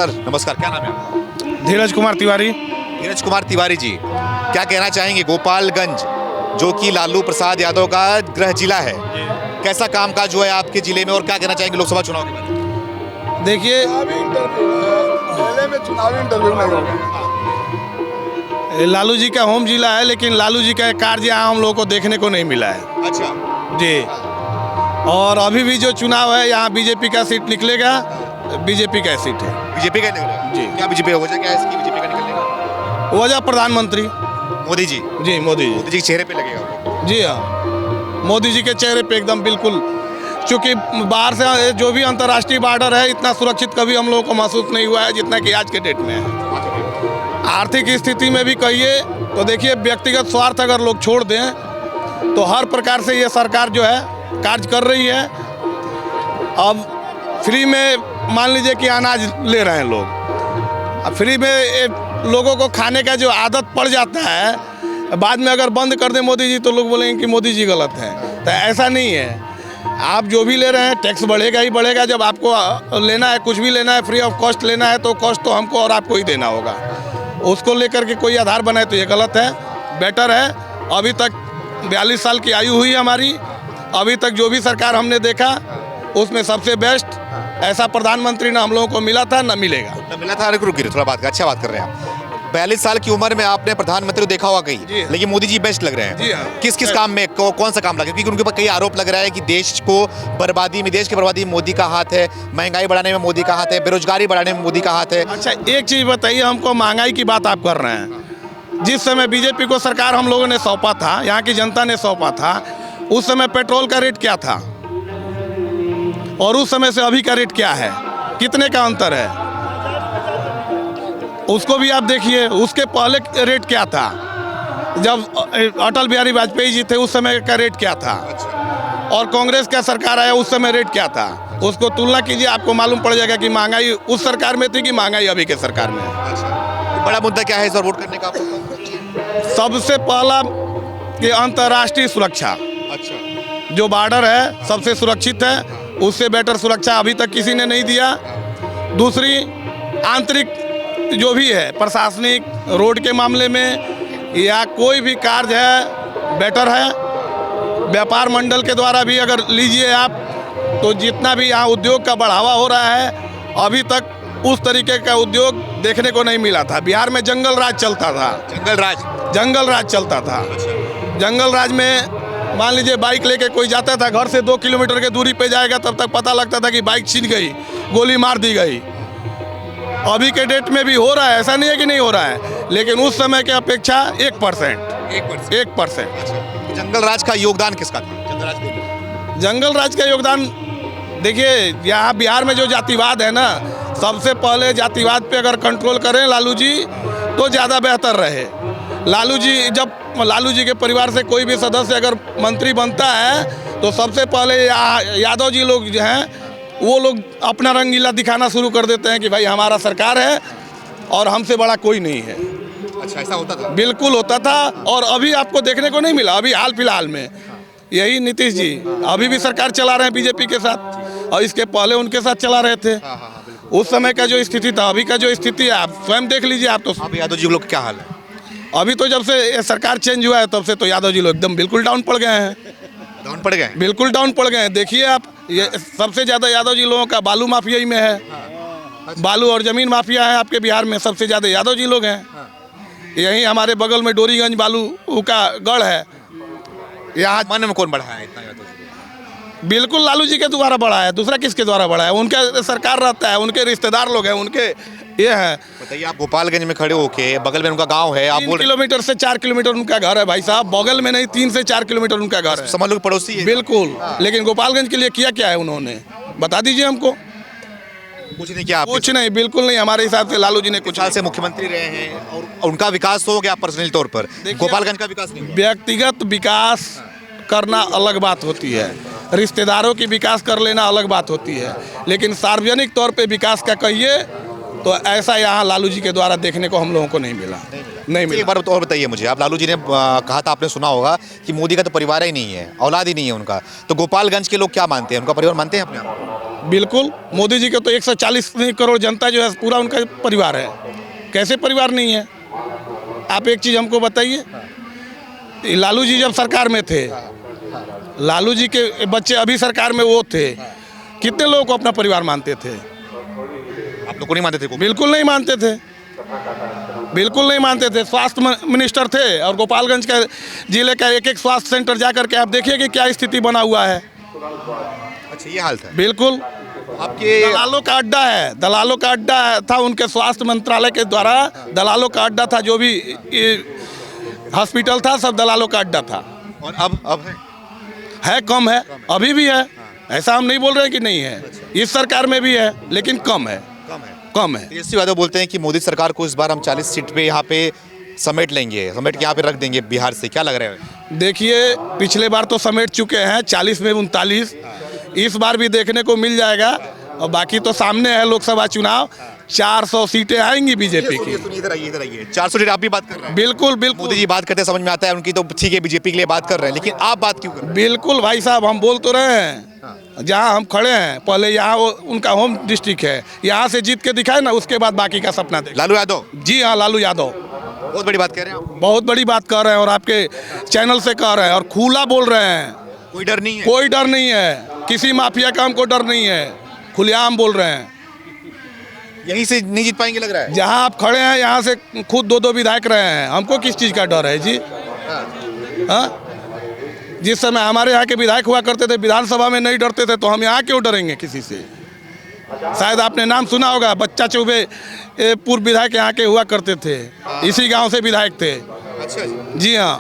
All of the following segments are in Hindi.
सर नमस्कार, क्या नाम है आपका? धीरज कुमार तिवारी। धीरज कुमार तिवारी जी, क्या कहना चाहेंगे? गोपालगंज जो कि लालू प्रसाद यादव का गृह जिला है, कैसा कामकाज हुआ है आपके जिले में और क्या कहना चाहेंगे लोकसभा चुनाव के बारे में? देखिए, लालू जी का होम जिला है, लेकिन लालू जी का कार्य यहाँ हम लोगों को देखने को नहीं मिला है अच्छा जी। और अभी भी जो चुनाव है यहाँ बीजेपी का सीट निकलेगा, बीजेपी का सीट है। बीजेपी का निकलेगा जी। क्या बीजेपी वजह क्या है इसकी बीजेपी का निकलने का? वजह प्रधानमंत्री मोदी जी। जी, मोदी मोदी जी के चेहरे पे लगेगा। जी। हाँ, मोदी जी के चेहरे पे एकदम बिल्कुल, क्योंकि बाहर से जो भी अंतर्राष्ट्रीय बॉर्डर है इतना सुरक्षित कभी हम लोगों को महसूस नहीं हुआ है जितना कि आज के डेट में है। आर्थिक स्थिति में भी कहिए तो देखिए, व्यक्तिगत स्वार्थ अगर लोग छोड़ दें तो हर प्रकार से ये सरकार जो है कार्य कर रही है। अब फ्री में मान लीजिए कि अनाज ले रहे हैं लोग, अब फ्री में लोगों को खाने का जो आदत पड़ जाता है, बाद में अगर बंद कर दें मोदी जी तो लोग बोलेंगे कि मोदी जी गलत हैं। तो ऐसा नहीं है, आप जो भी ले रहे हैं टैक्स बढ़ेगा ही बढ़ेगा। जब आपको लेना है, कुछ भी लेना है, फ्री ऑफ कॉस्ट लेना है तो कॉस्ट तो हमको और आपको ही देना होगा। उसको लेकर के कोई आधार बनाए तो ये गलत है। बेटर है, अभी तक 42 साल की आयु हुई हमारी, अभी तक जो भी सरकार हमने देखा उसमें सबसे बेस्ट ऐसा प्रधानमंत्री ना हम लोगों को मिला था, ना मिलेगा। ना मिला था। रुकिए थोड़ा बात, अच्छा बात कर रहे हैं आप। 42 साल की उम्र में आपने प्रधानमंत्री को देखा होगा कहीं, लेकिन मोदी जी बेस्ट लग रहे हैं। जी हाँ। किस किस काम में कौन सा काम लगे? क्योंकि उनके ऊपर कई आरोप लग रहा है कि देश की बर्बादी में मोदी का हाथ है, महंगाई बढ़ाने में मोदी का हाथ है, बेरोजगारी बढ़ाने में मोदी का हाथ है। अच्छा, एक चीज़ बताइए हमको, महंगाई की बात आप कर रहे हैं। जिस समय बीजेपी को सरकार हम लोगों ने सौंपा था, यहाँ की जनता ने सौंपा था, उस समय पेट्रोल का रेट क्या था और उस समय से अभी का रेट क्या है, कितने का अंतर है उसको भी आप देखिए। उसके पहले रेट क्या था, जब अटल बिहारी वाजपेयी जी थे उस समय का रेट क्या था, और कांग्रेस का सरकार आया उस समय रेट क्या था, उसको तुलना कीजिए, आपको मालूम पड़ जाएगा कि महंगाई उस सरकार में थी कि महंगाई अभी के सरकार में है। अच्छा, बड़ा मुद्दा क्या है इस बार वोट करने का आपको? सबसे पहला कि अंतर्राष्ट्रीय सुरक्षा, अच्छा, जो बॉर्डर है सबसे सुरक्षित है, उससे बेटर सुरक्षा अभी तक किसी ने नहीं दिया। दूसरी, आंतरिक जो भी है प्रशासनिक, रोड के मामले में या कोई भी कार्य है बेटर है। व्यापार मंडल के द्वारा भी अगर लीजिए आप, तो जितना भी यहाँ उद्योग का बढ़ावा हो रहा है, अभी तक उस तरीके का उद्योग देखने को नहीं मिला था। बिहार में जंगल राज चलता था, जंगल राज चलता था। जंगल राज में मान लीजिए बाइक लेके कोई जाता था, घर से 2 किलोमीटर की दूरी पे जाएगा, तब तक पता लगता था कि बाइक छिन गई, गोली मार दी गई। अभी के डेट में भी हो रहा है, ऐसा नहीं है कि नहीं हो रहा है, लेकिन उस समय के अपेक्षा 1%। जंगल राज का योगदान किसका था? जंगल राज का योगदान देखिए, यहाँ बिहार में जो जातिवाद है ना, सबसे पहले जातिवाद पे अगर कंट्रोल करें लालू जी तो ज़्यादा बेहतर रहे। लालू जी के परिवार से कोई भी सदस्य अगर मंत्री बनता है तो सबसे पहले यादव जी लोग जो हैं वो लोग अपना रंगीला दिखाना शुरू कर देते हैं कि भाई हमारा सरकार है और हमसे बड़ा कोई नहीं है। अच्छा, ऐसा होता था? बिल्कुल होता था, और अभी आपको देखने को नहीं मिला। अभी हाल फिलहाल में यही नीतीश जी अभी भी सरकार चला रहे हैं बीजेपी के साथ, और इसके पहले उनके साथ चला रहे थे। उस समय का जो स्थिति था, अभी का जो स्थिति है आप स्वयं देख लीजिए। आप तो अब यादव जी लोग क्या हाल है? अभी तो जब से ये सरकार चेंज हुआ है तब से तो यादव जी लोग एकदम बिल्कुल डाउन पड़ गए हैं। डाउन पड़ गए? बिल्कुल डाउन पड़ गए हैं। देखिए आप, ये सबसे ज़्यादा यादव जी लोगों का बालू माफिया ही में है। बालू और ज़मीन माफिया है आपके बिहार में, सबसे ज़्यादा यादव जी लोग हैं। यहीं हमारे बगल में डोरीगंज बालू का गढ़ है। यहाँ मन में कौन बढ़ा है इतना यादव जी? बिल्कुल लालू जी के द्वारा बढ़ा है, दूसरा किसके द्वारा बढ़ा है? उनका सरकार रहता है, उनके रिश्तेदार लोग हैं, उनके ये है। बताइए, आप गोपालगंज में खड़े होके, बगल में उनका गांव है, आप 3 किलोमीटर से 4 किलोमीटर उनका घर है भाई साहब, बगल में नहीं, 3 से 4 किलोमीटर उनका घर है। समझ लो पड़ोसी है। बिल्कुल, लेकिन गोपालगंज के लिए किया क्या है उन्होंने, बता दीजिए हमको। कुछ नहीं किया? कुछ नहीं, बिल्कुल नहीं। हमारे हिसाब से लालू जी ने कुछ साल से मुख्यमंत्री रहे हैं और उनका विकास तो हो गया पर्सनल तौर पर, गोपालगंज का विकास नहीं हुआ। व्यक्तिगत विकास करना अलग बात होती है, रिश्तेदारों की विकास कर लेना अलग बात होती है, लेकिन सार्वजनिक तौर पे विकास का कहिए तो ऐसा यहाँ लालू जी के द्वारा देखने को हम लोगों को नहीं मिला। नहीं एक मिला। बार और बताइए मुझे, आप लालू जी ने कहा था, आपने सुना होगा कि मोदी का तो परिवार ही नहीं है, औलाद ही नहीं है उनका, तो गोपालगंज के लोग क्या मानते हैं, उनका परिवार मानते हैं अपने आप को? बिल्कुल, मोदी जी के तो 140 करोड़ जनता जो है पूरा उनका परिवार है। कैसे परिवार नहीं है? आप एक चीज़ हमको बताइए, लालू जी जब सरकार में थे, लालू जी के बच्चे अभी सरकार में वो थे, कितने लोगों को अपना परिवार मानते थे? आप लोग को नहीं मानते थे? बिल्कुल नहीं मानते थे, बिल्कुल नहीं मानते थे। स्वास्थ्य मिनिस्टर थे और गोपालगंज के जिले का एक एक स्वास्थ्य सेंटर जाकर के आप देखिए कि क्या स्थिति बना हुआ है। अच्छा, ये हाल था। बिल्कुल, आपके दलालों का अड्डा है, दलालों का अड्डा था। उनके स्वास्थ्य मंत्रालय के द्वारा दलालों का अड्डा था, जो भी हॉस्पिटल था सब दलालों का अड्डा था। और अब है, कम है, अभी भी है, ऐसा हम नहीं बोल रहे हैं कि नहीं है। इस सरकार में भी है, लेकिन कम है, कम है। तेजस्वी यादव बोलते हैं कि मोदी सरकार को इस बार हम 40 सीट पे यहाँ पे समेट लेंगे, समेट के यहाँ पे रख देंगे बिहार से, क्या लग रहा है? देखिए, पिछले बार तो समेट चुके हैं 40 में 39, इस बार भी देखने को मिल जाएगा। और बाकी तो सामने है लोकसभा चुनाव, 400 सीटें आएंगी बीजेपी की। इधर आइए 400 सीट आप भी बात कर रहे हैं। बिल्कुल बिल्कुल, मोदी जी बात करते समझ में आता है उनकी, तो ठीक है बीजेपी के लिए बात कर रहे हैं, लेकिन आप बात क्यों कर रहे हैं? बिल्कुल भाई साहब, हम बोल तो रहे हैं, जहाँ हम खड़े हैं पहले यहाँ उनका होम डिस्ट्रिक्ट है, यहाँ से जीत के दिखाए ना, उसके बाद बाकी का सपना देख। लालू यादव? जी हाँ, लालू यादव। बहुत बड़ी बात कह रहे हैं आप। बहुत बड़ी बात कर रहे हैं और आपके चैनल से कह रहे हैं और खुला बोल रहे हैं। कोई डर नहीं है? कोई डर नहीं है, किसी माफिया का हमको डर नहीं है, खुलेआम बोल रहे हैं। यहीं से नहीं जीत पाएंगे लग रहा है? जहाँ आप खड़े हैं यहाँ से खुद 2-2 विधायक रहे हैं, हमको किस चीज़ का डर है जी? हाँ, जिस समय हमारे यहाँ के विधायक हुआ करते थे विधानसभा में नहीं डरते थे, तो हम यहाँ क्यों डरेंगे किसी से? शायद आपने नाम सुना होगा, बच्चा चौबे पूर्व विधायक यहाँ के हुआ करते थे, इसी गांव से विधायक थे। अच्छा जी हाँ,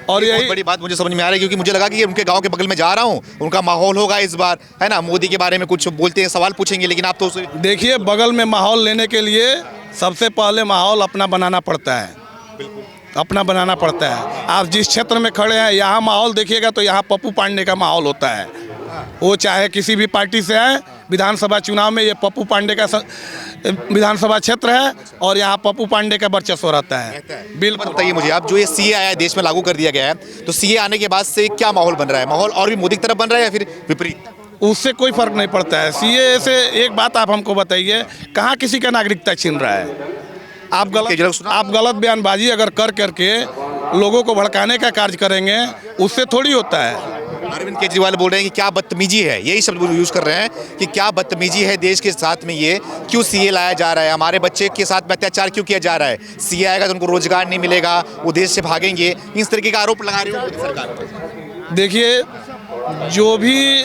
और बहुत यही बड़ी बात मुझे समझ में आ रही है, क्योंकि मुझे लगा कि ये उनके गांव के बगल में जा रहा हूँ, उनका माहौल होगा इस बार, है ना, मोदी के बारे में कुछ बोलते हैं, सवाल पूछेंगे, लेकिन आप तो उसे देखिए, बगल में माहौल लेने के लिए सबसे पहले माहौल अपना बनाना पड़ता है, अपना बनाना पड़ता है। आप जिस क्षेत्र में खड़े हैं यहाँ माहौल देखिएगा तो यहाँ पप्पू पांडे का माहौल होता है। वो चाहे किसी भी पार्टी से आए, विधानसभा चुनाव में ये पप्पू पांडे का विधानसभा क्षेत्र है और यहाँ पप्पू पांडे का वर्चस्व रहता है। बिल्कुल। बताइए मुझे आप, जो ये सीए आया है, देश में लागू कर दिया गया है, तो सीए आने के बाद से क्या माहौल बन रहा है? माहौल और भी मोदी की तरफ बन रहा है या फिर विपरीत? उससे कोई फर्क नहीं पड़ता है। सीए से एक बात आप हमको बताइए, कहाँ किसी का नागरिकता छीन रहा है? आप गलत बयानबाजी अगर कर करके लोगों को भड़काने का कार्य करेंगे, उससे थोड़ी होता है। अरविंद केजरीवाल बोल रहे हैं कि क्या बदतमीजी है, यही शब्द यूज कर रहे हैं कि क्या बदतमीजी है देश के साथ में, ये क्यों सीए लाया जा रहा है, हमारे बच्चे के साथ में अत्याचार क्यों किया जा रहा है, सीए आएगा तो उनको रोजगार नहीं मिलेगा, वो देश से भागेंगे, इस तरीके का आरोप लगा रही है सरकार। देखिए, जो भी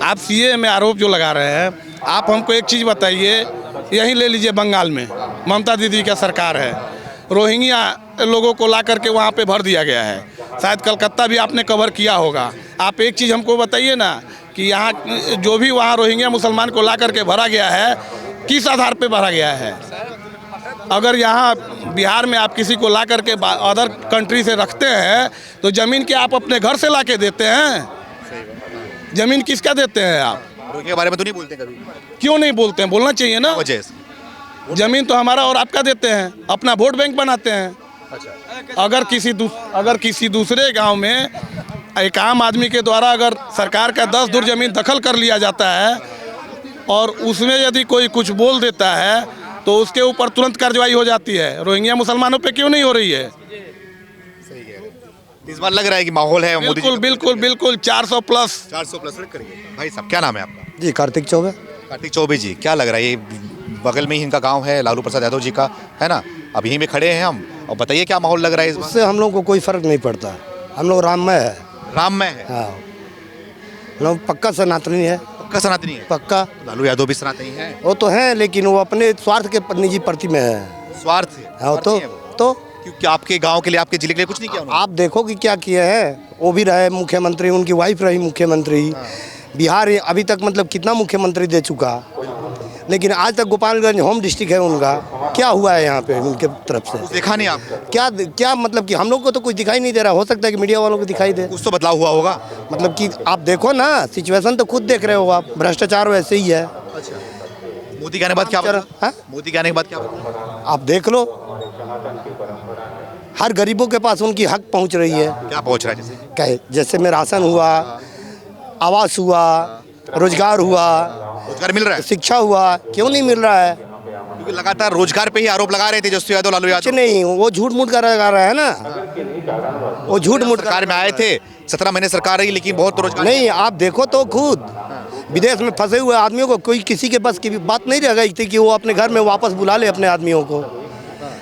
आप सीए में आरोप जो लगा रहे हैं, आप हमको एक चीज़ बताइए, यहीं ले लीजिए, बंगाल में ममता दीदी का सरकार है, रोहिंग्या लोगों को ला करके वहाँ पे भर दिया गया है, शायद कलकत्ता भी आपने कवर किया होगा। आप एक चीज़ हमको बताइए ना कि यहाँ जो भी वहाँ रोहिंग्या मुसलमान को ला करके भरा गया है, किस आधार पे भरा गया है? अगर यहाँ बिहार में आप किसी को ला करके अदर कंट्री से रखते हैं, तो ज़मीन क्या आप अपने घर से ला के देते हैं? ज़मीन किसका देते हैं आप? रोहिंग्या के बारे में तो नहीं बोलते कभी? क्यों नहीं बोलते हैं? बोलना चाहिए ना। वजह से ज़मीन तो हमारा और आपका देते हैं, अपना वोट बैंक बनाते हैं। अगर किसी दूसरे गांव में एक आम आदमी के द्वारा अगर सरकार का 10 धुर जमीन दखल कर लिया जाता है और उसमें यदि कोई कुछ बोल देता है, तो उसके ऊपर तुरंत कार्रवाई हो जाती है। रोहिंग्या मुसलमानों पे क्यों नहीं हो रही है? इस बार लग रहा है कि माहौल है मोदी जी बिल्कुल बिल्कुल बिल्कुल 400 प्लस। 400 प्लस करिए। भाई साहब, क्या नाम है आपका? जी, कार्तिक चौबे। कार्तिक चौबे जी, क्या लग रहा है, ये बगल में ही इनका गांव है, लालू प्रसाद यादव जी का, है ना, अब यहीं में खड़े हैं हम, और बताइए क्या माहौल लग रहा है इस बार? उससे हम लोग को कोई फर्क नहीं पड़ता, हम लोग राममय है। राममय है? हाँ, हम लोग पक्का सनातनी है। पक्का सनातनी है? पक्का। लालू यादव भी सनातनी है? वो तो हैं, लेकिन वो अपने स्वार्थ के निजी प्रति में है। स्वार्थ? हाँ, तो क्योंकि आपके गांव के लिए, आपके जिले के लिए कुछ नहीं किया उन्होंने? आप देखो कि क्या किए हैं। वो भी रहे मुख्यमंत्री, उनकी वाइफ रही मुख्यमंत्री। बिहार अभी तक मतलब कितना मुख्यमंत्री दे चुका, लेकिन आज तक गोपालगंज होम डिस्ट्रिक्ट है उनका, क्या हुआ है यहाँ पे उनके तरफ से? देखा नहीं आपको? क्या मतलब कि हम लोग को तो कुछ दिखाई नहीं दे रहा। हो सकता है कि मीडिया वालों को दिखाई दे। कुछ तो बदलाव हुआ होगा। मतलब कि आप देखो ना, सिचुएशन तो खुद देख रहे हो आप, भ्रष्टाचार वैसे ही है। मोदी के आने के बाद क्या हाँ? बदला? मोदी के आने के बाद क्या बदला? आप देख लो, हर गरीबों के पास उनकी हक पहुंच रही है। क्या पहुंच रहा है जैसे? कहे जैसे में राशन हुआ, आवास हुआ, रोजगार हुआ, रोजगार मिल रहा है? शिक्षा हुआ, क्यों नहीं मिल रहा है? क्योंकि लगातार रोजगार पे ही आरोप लगा रहे थे तेजस्वी यादव, लालू कुछ यादव। नहीं, वो झूठ मूठ कर रहा है ना, वो झूठ मूठ सरकार में आए थे, 17 महीने सरकार रही, लेकिन बहुत रोजगार नहीं। आप देखो तो खुद विदेश में फंसे हुए आदमियों को कोई किसी के बस की भी बात नहीं रह गई थी कि वो अपने घर में वापस बुला ले अपने आदमियों को।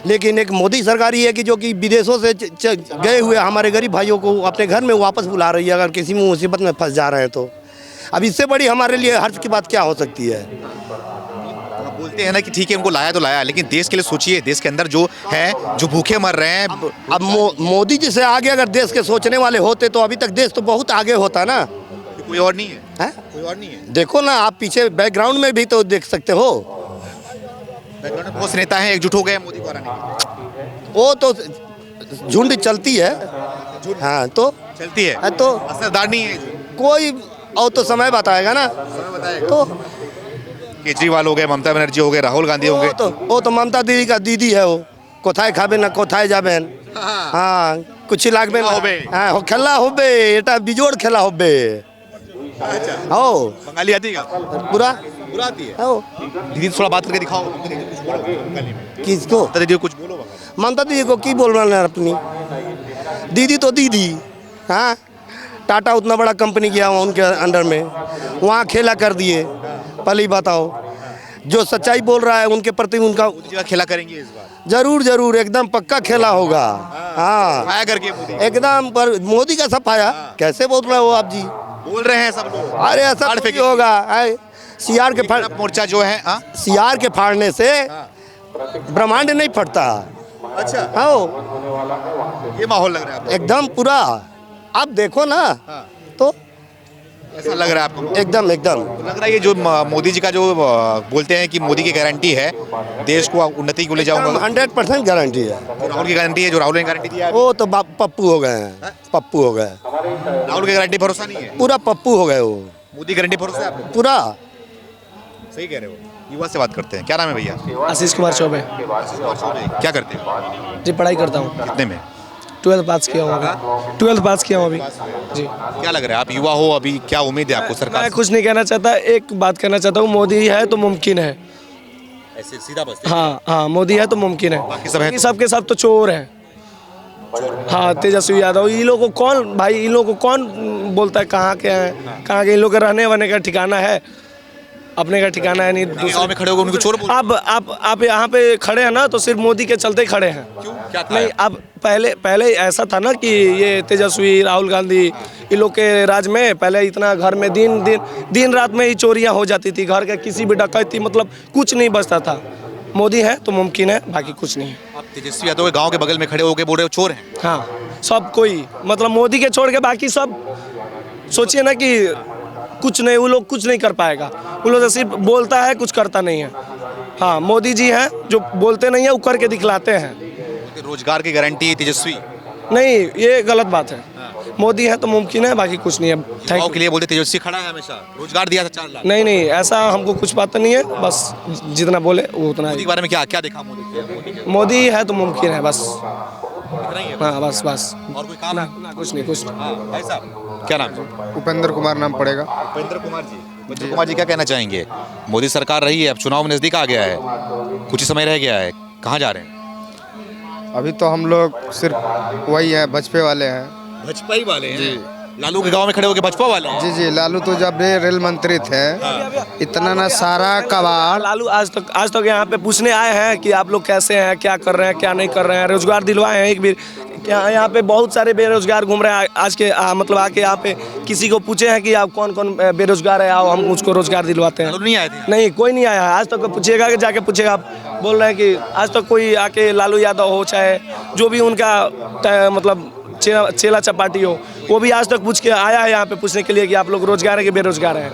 लेकिन एक मोदी सरकार ही है कि जो कि विदेशों से गए हुए हमारे गरीब भाइयों को अपने घर में वापस बुला रही है, अगर किसी मुसीबत में फंस जा रहे हैं तो। अब इससे बड़ी हमारे लिए हर्ष की बात क्या हो सकती है? बोलते हैं ना कि ठीक है उनको लाया तो लाया, लेकिन देश के लिए सोचिए, देश के अंदर जो है, जो भूखे मर रहे हैं। अब मोदी जी से आगे अगर देश के सोचने वाले होते तो अभी तक देश तो बहुत आगे होता ना। कोई और नहीं है, है? कोई और नहीं है। देखो ना, आप पीछे बैकग्राउंड में भी तो देख सकते हो, बैकग्राउंड में बहुत से नेता हैं एकजुट हो गए मोदी को हराने के लिए। वो तो झुंड चलती है। हाँ तो चलती है, तो असरदार नहीं है। कोई और तो समय बताएगा ना। तो केजरीवाल हो गए, ममता बनर्जी हो गए, राहुल गांधी हो गए। वो तो ममता दीदी का दीदी है। वो कोथाय खाबे ना कोथाय जाबेन। हाँ कुछ लागबे ना होबे। हाँ हो खेला होबे, एटा बिजोड़ खेला होबे। अच्छा, हो बंगाली आती है? पूरा पूरा आती है। हो दीदी थोड़ा बात करके दिखाओ, कुछ बोलो बंगाली में। किसको? ममता दीदी को कुछ बोलो बंगाली। ममता दीदी को की बोल रहा है अपनी दीदी तो दीदी। हाँ टाटा उतना बड़ा कंपनी किया हुआ उनके अंडर में, वहाँ खेला कर दिए। पहले ही बताओ, जो सच्चाई बोल रहा है उनके प्रति उनका मोदी जी का खेला करेंगे इस बार? जरूर जरूर एकदम पक्का खेला होगा। हाँ सफाया करके मोदी एकदम। पर मोदी का सफाया कैसे बोल रहे हो आप जी? बोल रहे हैं सब लोग। अरे ऐसा फाड़ कुछ फेंके। होगा? सियार के फाड़ मोर्चा जो है, हाँ? सियार के फाड़ने से ब्रह्मांड नहीं फटता। अच्छा, हाँ ये माहौल लग रहा है आपको? एकदम पूरा। आप देखो ना हाँ। तो ऐसा लग रहा है आपको? एकदम एकदम लग रहा है ये जो मोदी जी का जो बोलते हैं कि मोदी की गारंटी है, देश को उन्नति को ले जाऊंगा। 100% गारंटी है। जो राहुल की गारंटी है, जो राहुल ने गारंटी दिया है, वो तो पप्पू हो गए हैं, पप्पू हो गए। राहुल की गारंटी भरोसा नहीं है, पूरा पप्पू हो गए वो, मोदी की गारंटी भरोसा है आपको? पूरा। सही कह रहे हो। युवा से बात करते हैं, क्या नाम है भैया? आशीष कुमार चौबे। क्या करते हैं? जी पढ़ाई करता हूँ, कितने में? 12th पास किया हूँ अभी। 12th पास किया हूँ अभी जी। क्या लग रहा है, आप युवा हो अभी, क्या उम्मीद है आपको सरकार मैं से? कुछ नहीं कहना चाहता, एक बात कहना चाहता हूँ, मोदी है तो मुमकिन है। ऐसे सीधा बस। हाँ हाँ, मोदी है तो मुमकिन है। बाकी सब है बाकी सबके सब तो चोर हैं। हाँ तेजस्वी यादव, इन लोगों को कौन भाई, इन लोगों को कौन बोलता है कहाँ के हैं, कहाँ के? इन लोग के रहने वहने का ठिकाना है? अपने का ठिकाना है नहीं। गाँव में खड़े होकर उनको चोर बोल। आप यहाँ पे खड़े हैं ना, तो सिर्फ मोदी के चलते ही खड़े हैं। क्यों, क्या था? नहीं, अब पहले ऐसा था ना कि ये तेजस्वी, राहुल गांधी, इन लोग के राज में पहले इतना घर में दिन रात में ही चोरियां हो जाती थी, घर के किसी भी डकैती, मतलब कुछ नहीं बचता था। मोदी है तो मुमकिन है, बाकी कुछ नहीं है। आप तेजस्वी यादव के गांव के बगल में खड़े होकर बोल रहे हो चोर हैं? हाँ सब कोई, मतलब मोदी के छोड़ के बाकी सब सोचिए ना कि कुछ नहीं, वो लोग कुछ नहीं कर पाएगा। वो लोग तो सिर्फ बोलता है, कुछ करता नहीं है। हाँ मोदी जी हैं जो बोलते नहीं है, वो करके दिखलाते हैं। रोजगार की गारंटी तेजस्वी नहीं, ये गलत बात है। मोदी है तो मुमकिन है, बाकी कुछ नहीं है। थैंक गाँव के लिए बोलते तेजस्वी खड़ा है, हमेशा रोजगार दिया था 4 लाख। नहीं, ऐसा हमको कुछ पता नहीं है, बस जितना बोले वो उतना मोदी है। के बारे में क्या क्या देखा मोदी के? मोदी है तो मुमकिन है, बस। इतना ही है? हाँ बस और कोई काम है? कुछ नहीं। हाँ, भाई साहब क्या नाम है? उपेंद्र कुमार नाम पड़ेगा। उपेंद्र कुमार जी। उपेंद्र कुमार जी क्या कहना चाहेंगे? मोदी सरकार रही है, अब चुनाव में नजदीक आ गया है, कुछ ही समय रह गया है, कहाँ जा रहे हैं? अभी तो हम लोग सिर्फ वही हैं, भाजपा वाले हैं। भाजपा ही वाले हैं जी। लालू के गांव में खड़े होकर भाजपा वाले हैं? जी जी, लालू तो जब रेल मंत्री थे, इतना ना सारा कबाड़। लालू आज तक यहाँ पे पूछने आए हैं कि आप लोग कैसे हैं, क्या कर रहे हैं, क्या नहीं कर रहे हैं, रोजगार दिलवाए हैं एक भी? क्या यहाँ पे बहुत सारे बेरोजगार घूम रहे हैं आज के मतलब आके यहाँ पे किसी को पूछे हैं कि आप कौन कौन बेरोजगार है, आओ हम उसको रोजगार दिलवाते हैं? लालू नहीं आए थे? नहीं, कोई नहीं आया है आज तक। पूछिएगा कि जाके पूछेगा, आप बोल रहे हैं कि आज तक कोई आके लालू यादव हो चाहे जो भी उनका मतलब चेला चपाटी हो, वो भी आज तक पूछ के आया है यहाँ पे पूछने के लिए कि आप लोग रोजगार है कि बेरोजगार हैं।